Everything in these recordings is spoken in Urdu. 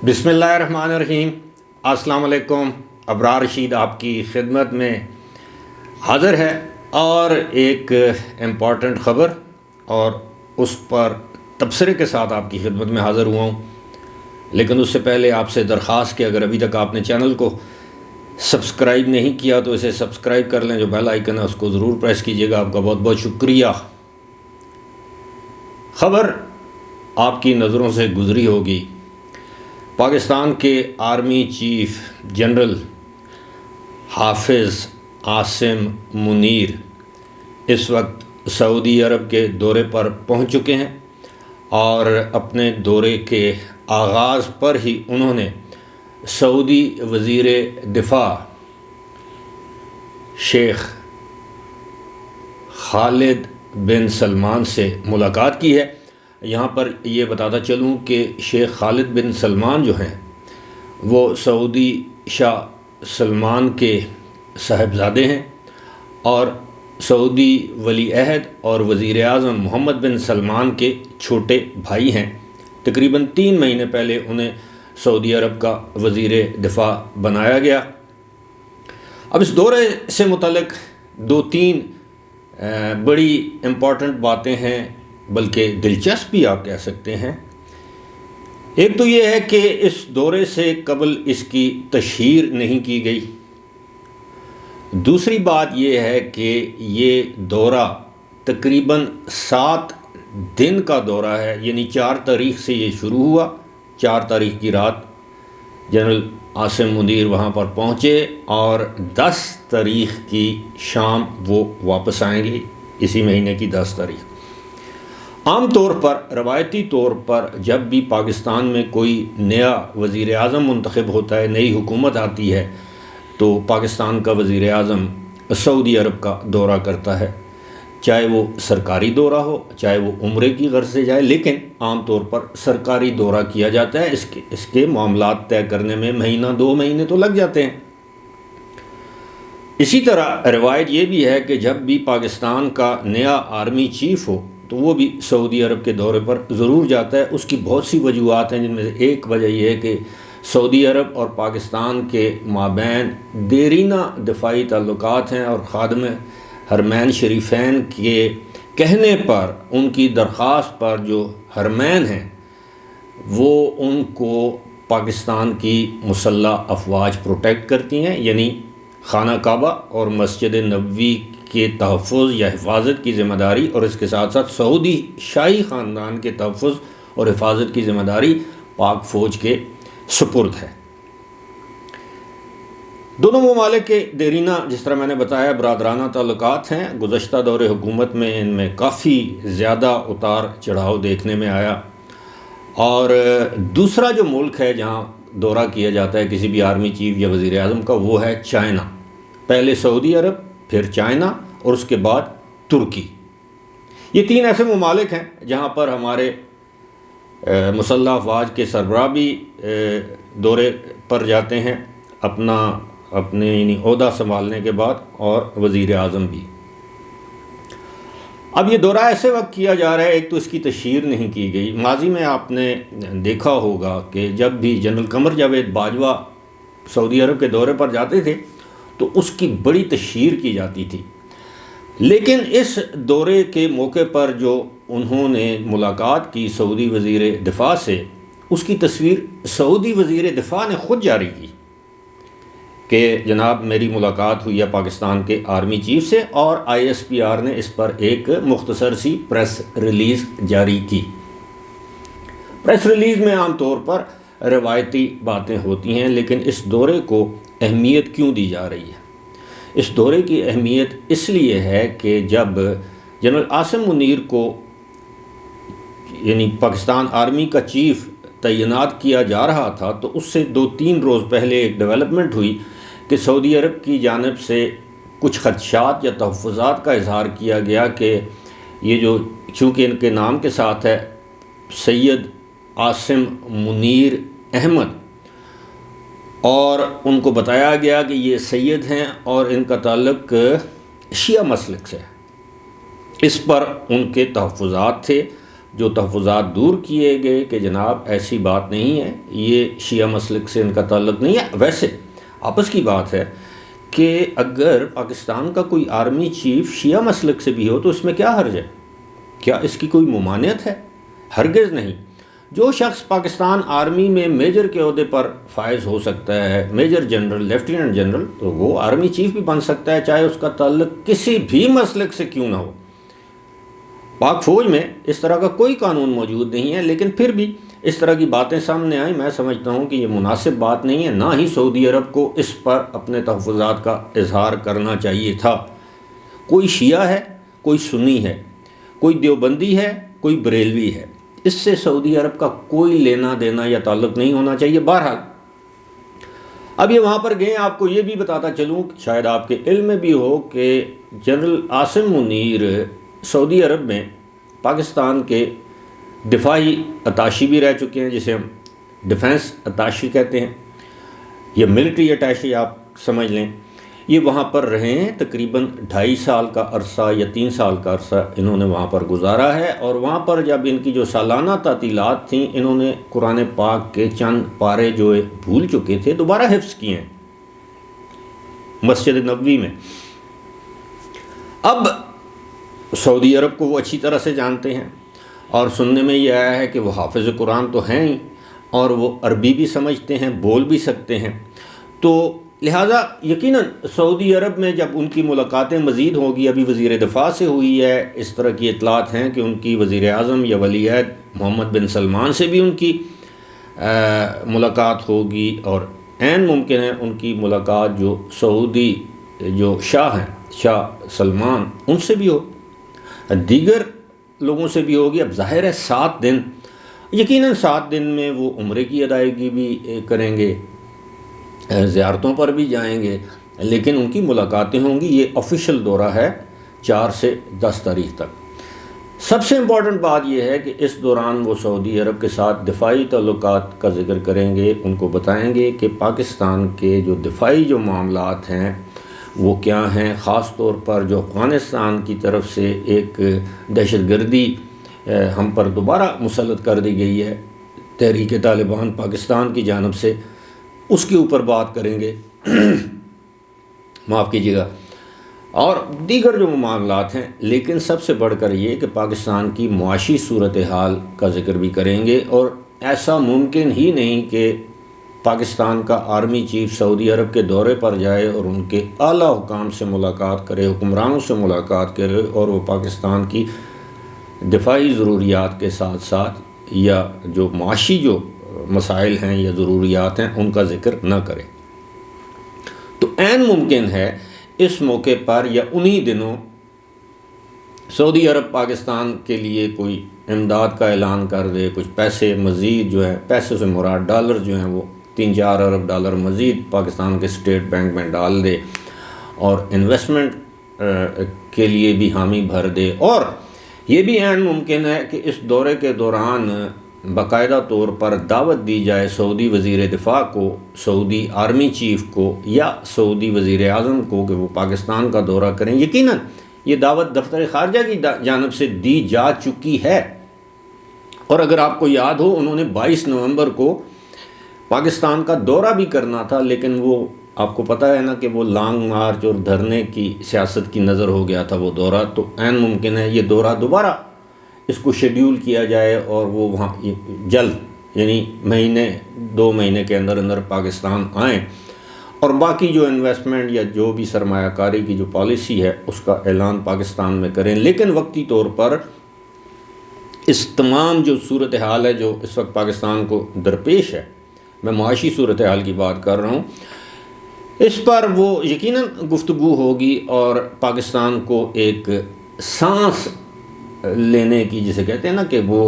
بسم اللہ الرحمن الرحیم۔ السلام علیکم۔ ابرار رشید آپ کی خدمت میں حاضر ہے اور ایک امپورٹنٹ خبر اور اس پر تبصرے کے ساتھ آپ کی خدمت میں حاضر ہوا ہوں۔ لیکن اس سے پہلے آپ سے درخواست کہ اگر ابھی تک آپ نے چینل کو سبسکرائب نہیں کیا تو اسے سبسکرائب کر لیں، جو بیل آئیکن ہے اس کو ضرور پریس کیجیے گا۔ آپ کا بہت بہت شکریہ۔ خبر آپ کی نظروں سے گزری ہوگی۔ پاکستان کے آرمی چیف جنرل حافظ عاصم منیر اس وقت سعودی عرب کے دورے پر پہنچ چکے ہیں اور اپنے دورے کے آغاز پر ہی انہوں نے سعودی وزیر دفاع شیخ خالد بن سلمان سے ملاقات کی ہے۔ یہاں پر یہ بتاتا چلوں کہ شیخ خالد بن سلمان جو ہیں وہ سعودی شاہ سلمان کے صاحبزادے ہیں اور سعودی ولی عہد اور وزیر اعظم محمد بن سلمان کے چھوٹے بھائی ہیں۔ تقریباً 3 مہینے پہلے انہیں سعودی عرب کا وزیر دفاع بنایا گیا۔ اب اس دورے سے متعلق 2-3 بڑی امپورٹنٹ باتیں ہیں، بلکہ دلچسپ بھی آپ کہہ سکتے ہیں۔ ایک تو یہ ہے کہ اس دورے سے قبل اس کی تشہیر نہیں کی گئی۔ دوسری بات یہ ہے کہ یہ دورہ تقریباً 7 دن کا دورہ ہے، یعنی 4 تاریخ سے یہ شروع ہوا۔ 4 تاریخ کی رات جنرل عاصم منیر وہاں پر پہنچے اور 10 تاریخ کی شام وہ واپس آئیں گے، اسی مہینے کی 10 تاریخ۔ عام طور پر روایتی طور پر جب بھی پاکستان میں کوئی نیا وزیر اعظم منتخب ہوتا ہے، نئی حکومت آتی ہے، تو پاکستان کا وزیر اعظم سعودی عرب کا دورہ کرتا ہے، چاہے وہ سرکاری دورہ ہو، چاہے وہ عمرے کی غرض سے جائے، لیکن عام طور پر سرکاری دورہ کیا جاتا ہے۔ اس کے معاملات طے کرنے میں مہینہ 2 مہینے تو لگ جاتے ہیں۔ اسی طرح روایت یہ بھی ہے کہ جب بھی پاکستان کا نیا آرمی چیف ہو تو وہ بھی سعودی عرب کے دورے پر ضرور جاتا ہے۔ اس کی بہت سی وجوہات ہیں، جن میں سے ایک وجہ یہ ہے کہ سعودی عرب اور پاکستان کے مابین دیرینہ دفاعی تعلقات ہیں اور خادم حرمین شریفین کے کہنے پر، ان کی درخواست پر جو حرمین ہیں وہ ان کو پاکستان کی مسلح افواج پروٹیکٹ کرتی ہیں، یعنی خانہ کعبہ اور مسجد نبوی کے تحفظ یا حفاظت کی ذمہ داری، اور اس کے ساتھ ساتھ سعودی شاہی خاندان کے تحفظ اور حفاظت کی ذمہ داری پاک فوج کے سپرد ہے۔ دونوں ممالک کے دیرینہ، جس طرح میں نے بتایا، برادرانہ تعلقات ہیں۔ گزشتہ دور حکومت میں ان میں کافی زیادہ اتار چڑھاؤ دیکھنے میں آیا۔ اور دوسرا جو ملک ہے جہاں دورہ کیا جاتا ہے کسی بھی آرمی چیف یا وزیر اعظم کا، وہ ہے چائنا۔ پہلے سعودی عرب، پھر چائنا اور اس کے بعد ترکی۔ یہ 3 ایسے ممالک ہیں جہاں پر ہمارے مسلح افواج کے سربراہ بھی دورے پر جاتے ہیں اپنے یعنی عہدہ سنبھالنے کے بعد، اور وزیر اعظم بھی۔ اب یہ دورہ ایسے وقت کیا جا رہا ہے، ایک تو اس کی تشہیر نہیں کی گئی۔ ماضی میں آپ نے دیکھا ہوگا کہ جب بھی جنرل قمر جاوید باجوہ سعودی عرب کے دورے پر جاتے تھے تو اس کی بڑی تشہیر کی جاتی تھی، لیکن اس دورے کے موقع پر جو انہوں نے ملاقات کی سعودی وزیر دفاع سے، اس کی تصویر سعودی وزیر دفاع نے خود جاری کی کہ جناب میری ملاقات ہوئی ہے پاکستان کے آرمی چیف سے، اور ISPR نے اس پر ایک مختصر سی پریس ریلیز جاری کی۔ پریس ریلیز میں عام طور پر روایتی باتیں ہوتی ہیں، لیکن اس دورے کو اہمیت کیوں دی جا رہی ہے؟ اس دورے کی اہمیت اس لیے ہے کہ جب جنرل عاصم منیر کو یعنی پاکستان آرمی کا چیف تعینات کیا جا رہا تھا، تو اس سے 2-3 روز پہلے ایک ڈیولپمنٹ ہوئی کہ سعودی عرب کی جانب سے کچھ خدشات یا تحفظات کا اظہار کیا گیا کہ یہ جو، چونکہ ان کے نام کے ساتھ ہے سید عاصم منیر احمد، اور ان کو بتایا گیا کہ یہ سید ہیں اور ان کا تعلق شیعہ مسلک سے ہے، اس پر ان کے تحفظات تھے۔ جو تحفظات دور کیے گئے کہ جناب ایسی بات نہیں ہے، یہ شیعہ مسلک سے ان کا تعلق نہیں ہے۔ ویسے آپس کی بات ہے کہ اگر پاکستان کا کوئی آرمی چیف شیعہ مسلک سے بھی ہو تو اس میں کیا حرج ہے؟ کیا اس کی کوئی ممانعت ہے؟ ہرگز نہیں۔ جو شخص پاکستان آرمی میں میجر کے عہدے پر فائز ہو سکتا ہے، میجر جنرل، لیفٹیننٹ جنرل، تو وہ آرمی چیف بھی بن سکتا ہے، چاہے اس کا تعلق کسی بھی مسلک سے کیوں نہ ہو۔ پاک فوج میں اس طرح کا کوئی قانون موجود نہیں ہے، لیکن پھر بھی اس طرح کی باتیں سامنے آئیں، میں سمجھتا ہوں کہ یہ مناسب بات نہیں ہے، نہ ہی سعودی عرب کو اس پر اپنے تحفظات کا اظہار کرنا چاہیے تھا۔ کوئی شیعہ ہے، کوئی سنی ہے، کوئی دیوبندی ہے، کوئی بریلوی ہے، اس سے سعودی عرب کا کوئی لینا دینا یا تعلق نہیں ہونا چاہیے۔ بہرحال اب یہ وہاں پر گئے، آپ کو یہ بھی بتاتا چلوں، شاید آپ کے علم میں بھی ہو کہ جنرل عاصم منیر سعودی عرب میں پاکستان کے دفاعی اتاشی بھی رہ چکے ہیں، جسے ہم ڈیفنس اتاشی کہتے ہیں، یا ملٹری اٹیشی آپ سمجھ لیں۔ یہ وہاں پر رہے ہیں، تقریباً 2.5 سال کا عرصہ یا 3 سال کا عرصہ انہوں نے وہاں پر گزارا ہے، اور وہاں پر جب ان کی جو سالانہ تعطیلات تھیں، انہوں نے قرآن پاک کے چند پارے جو بھول چکے تھے دوبارہ حفظ کیے ہیں مسجد نبوی میں۔ اب سعودی عرب کو وہ اچھی طرح سے جانتے ہیں، اور سننے میں یہ آیا ہے کہ وہ حافظ قرآن تو ہیں ہی، اور وہ عربی بھی سمجھتے ہیں، بول بھی سکتے ہیں، تو لہٰذا یقیناً سعودی عرب میں جب ان کی ملاقاتیں مزید ہوگی، ابھی وزیر دفاع سے ہوئی ہے، اس طرح کی اطلاعات ہیں کہ ان کی وزیر اعظم یا ولی عہد محمد بن سلمان سے بھی ان کی ملاقات ہوگی، اور عین ممکن ہے ان کی ملاقات جو سعودی جو شاہ ہیں، شاہ سلمان، ان سے بھی ہو، دیگر لوگوں سے بھی ہوگی۔ اب ظاہر ہے 7 دن، یقیناً 7 دن میں وہ عمرے کی ادائیگی بھی کریں گے، زیارتوں پر بھی جائیں گے، لیکن ان کی ملاقاتیں ہوں گی۔ یہ آفیشیل دورہ ہے 4 سے 10 تاریخ تک۔ سب سے امپورٹنٹ بات یہ ہے کہ اس دوران وہ سعودی عرب کے ساتھ دفاعی تعلقات کا ذکر کریں گے، ان کو بتائیں گے کہ پاکستان کے جو دفاعی جو معاملات ہیں وہ کیا ہیں، خاص طور پر جو افغانستان کی طرف سے ایک دہشت گردی ہم پر دوبارہ مسلط کر دی گئی ہے تحریک طالبان پاکستان کی جانب سے، اس کے اوپر بات کریں گے معاف کیجیے گا، اور دیگر جو معاملات ہیں۔ لیکن سب سے بڑھ کر یہ کہ پاکستان کی معاشی صورتحال کا ذکر بھی کریں گے، اور ایسا ممکن ہی نہیں کہ پاکستان کا آرمی چیف سعودی عرب کے دورے پر جائے اور ان کے اعلیٰ حکام سے ملاقات کرے، حکمرانوں سے ملاقات کرے، اور وہ پاکستان کی دفاعی ضروریات کے ساتھ ساتھ یا جو معاشی جو مسائل ہیں یا ضروریات ہیں ان کا ذکر نہ کرے۔ تو عین ممکن ہے اس موقع پر یا انہی دنوں سعودی عرب پاکستان کے لیے کوئی امداد کا اعلان کر دے، کچھ پیسے مزید جو ہے، پیسے سے مراد ڈالر جو ہیں، وہ 3-4 ارب ڈالر مزید پاکستان کے اسٹیٹ بینک میں ڈال دے، اور انویسٹمنٹ کے لیے بھی حامی بھر دے۔ اور یہ بھی عین ممکن ہے کہ اس دورے کے دوران باقاعدہ طور پر دعوت دی جائے سعودی وزیر دفاع کو، سعودی آرمی چیف کو، یا سعودی وزیر اعظم کو کہ وہ پاکستان کا دورہ کریں۔ یقیناً یہ دعوت دفتر خارجہ کی جانب سے دی جا چکی ہے، اور اگر آپ کو یاد ہو انہوں نے 22 نومبر کو پاکستان کا دورہ بھی کرنا تھا، لیکن وہ آپ کو پتہ ہے نا کہ وہ لانگ مارچ اور دھرنے کی سیاست کی نظر ہو گیا تھا وہ دورہ۔ تو عین ممکن ہے یہ دورہ دوبارہ اس کو شیڈیول کیا جائے، اور وہ وہاں جلد یعنی 1-2 مہینے کے اندر اندر پاکستان آئیں، اور باقی جو انویسٹمنٹ یا جو بھی سرمایہ کاری کی جو پالیسی ہے اس کا اعلان پاکستان میں کریں۔ لیکن وقتی طور پر اس تمام جو صورتحال ہے جو اس وقت پاکستان کو درپیش ہے، میں معاشی صورتحال کی بات کر رہا ہوں، اس پر وہ یقیناً گفتگو ہوگی، اور پاکستان کو ایک سانس لینے کی جسے کہتے ہیں نا کہ وہ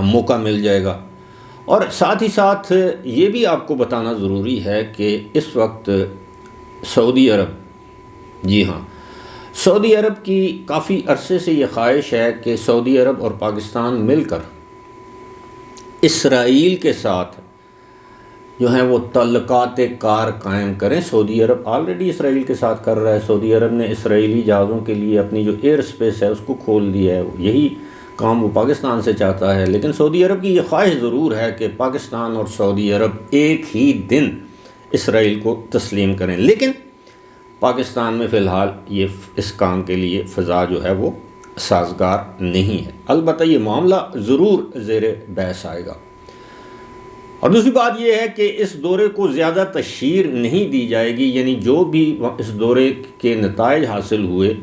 موقع مل جائے گا۔ اور ساتھ ہی ساتھ یہ بھی آپ کو بتانا ضروری ہے کہ اس وقت سعودی عرب، جی ہاں، سعودی عرب کی کافی عرصے سے یہ خواہش ہے کہ سعودی عرب اور پاکستان مل کر اسرائیل کے ساتھ جو ہیں وہ تعلقات کار قائم کریں۔ سعودی عرب آلریڈی اسرائیل کے ساتھ کر رہا ہے، سعودی عرب نے اسرائیلی جہازوں کے لیے اپنی جو ایئر اسپیس ہے اس کو کھول دیا ہے، یہی کام وہ پاکستان سے چاہتا ہے، لیکن سعودی عرب کی یہ خواہش ضرور ہے کہ پاکستان اور سعودی عرب ایک ہی دن اسرائیل کو تسلیم کریں، لیکن پاکستان میں فی الحال اس کام کے لیے فضا جو ہے وہ سازگار نہیں ہے۔ البتہ یہ معاملہ ضرور زیر بحث آئے گا۔ اور دوسری بات یہ ہے کہ اس دورے کو زیادہ تشہیر نہیں دی جائے گی، یعنی جو بھی اس دورے کے نتائج حاصل ہوئے،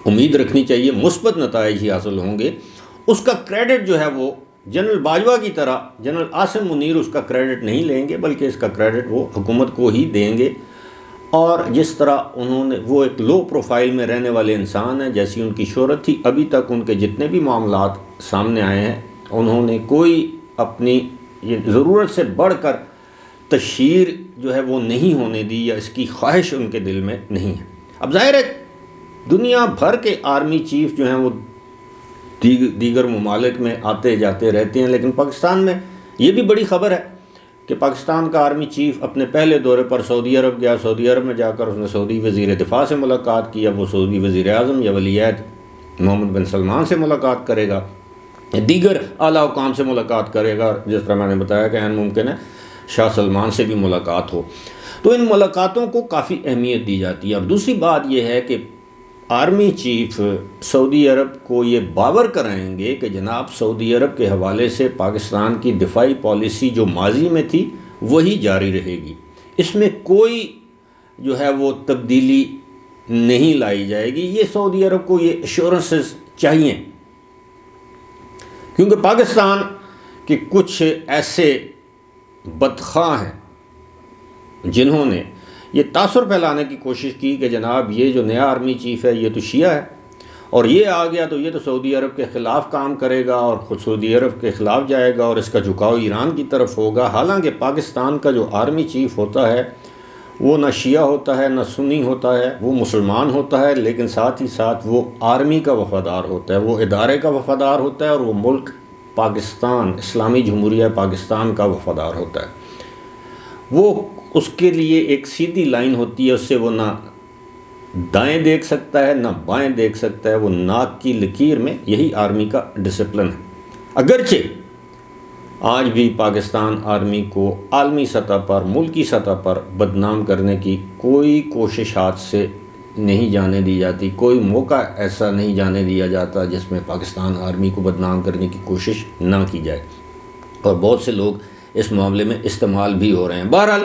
امید رکھنی چاہیے مثبت نتائج ہی حاصل ہوں گے، اس کا کریڈٹ جو ہے وہ جنرل باجوہ کی طرح جنرل عاصم منیر اس کا کریڈٹ نہیں لیں گے، بلکہ اس کا کریڈٹ وہ حکومت کو ہی دیں گے۔ اور جس طرح انہوں نے، وہ ایک لو پروفائل میں رہنے والے انسان ہیں، جیسی ان کی شہرت تھی، ابھی تک ان کے جتنے بھی معاملات سامنے آئے ہیں انہوں نے کوئی اپنی یہ ضرورت سے بڑھ کر تشہیر جو ہے وہ نہیں ہونے دی، یا اس کی خواہش ان کے دل میں نہیں ہے۔ اب ظاہر ہے دنیا بھر کے آرمی چیف جو ہیں وہ دیگر ممالک میں آتے جاتے رہتے ہیں، لیکن پاکستان میں یہ بھی بڑی خبر ہے کہ پاکستان کا آرمی چیف اپنے پہلے دورے پر سعودی عرب گیا۔ سعودی عرب میں جا کر اس نے سعودی وزیر دفاع سے ملاقات کی، اب وہ سعودی وزیر اعظم یا ولی عہد محمد بن سلمان سے ملاقات کرے گا، دیگر اعلیٰ حکام سے ملاقات کرے گا، جس طرح میں نے بتایا کہ عین ممکن ہے شاہ سلمان سے بھی ملاقات ہو۔ تو ان ملاقاتوں کو کافی اہمیت دی جاتی ہے۔ اور دوسری بات یہ ہے کہ آرمی چیف سعودی عرب کو یہ باور کرائیں گے کہ جناب سعودی عرب کے حوالے سے پاکستان کی دفاعی پالیسی جو ماضی میں تھی وہی جاری رہے گی، اس میں کوئی جو ہے وہ تبدیلی نہیں لائی جائے گی۔ یہ سعودی عرب کو یہ ایشورنسز چاہیے، کیونکہ پاکستان کے کچھ ایسے بدخواہ ہیں جنہوں نے یہ تاثر پھیلانے کی کوشش کی کہ جناب یہ جو نیا آرمی چیف ہے یہ تو شیعہ ہے، اور یہ آ گیا تو یہ تو سعودی عرب کے خلاف کام کرے گا اور خود سعودی عرب کے خلاف جائے گا، اور اس کا جھکاؤ ایران کی طرف ہوگا۔ حالانکہ پاکستان کا جو آرمی چیف ہوتا ہے وہ نہ شیعہ ہوتا ہے نہ سنی ہوتا ہے، وہ مسلمان ہوتا ہے، لیکن ساتھ ہی ساتھ وہ آرمی کا وفادار ہوتا ہے، وہ ادارے کا وفادار ہوتا ہے، اور وہ ملک پاکستان، اسلامی جمہوریہ پاکستان کا وفادار ہوتا ہے۔ وہ اس کے لیے ایک سیدھی لائن ہوتی ہے، اس سے وہ نہ دائیں دیکھ سکتا ہے نہ بائیں دیکھ سکتا ہے، وہ ناک کی لکیر میں، یہی آرمی کا ڈسپلن ہے۔ اگرچہ آج بھی پاکستان آرمی کو عالمی سطح پر، ملکی سطح پر بدنام کرنے کی کوئی کوشش ہاتھ سے نہیں جانے دی جاتی، کوئی موقع ایسا نہیں جانے دیا جاتا جس میں پاکستان آرمی کو بدنام کرنے کی کوشش نہ کی جائے، اور بہت سے لوگ اس معاملے میں استعمال بھی ہو رہے ہیں۔ بہرحال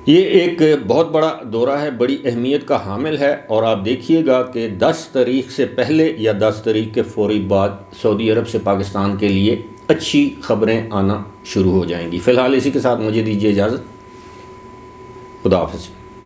یہ ایک بہت بڑا دورہ ہے، بڑی اہمیت کا حامل ہے، اور آپ دیکھیے گا کہ 10 تاریخ سے پہلے یا 10 تاریخ کے فوری بعد سعودی عرب سے پاکستان کے لیے اچھی خبریں آنا شروع ہو جائیں گی۔ فی الحال اسی کے ساتھ مجھے دیجیے اجازت، خدا حافظ۔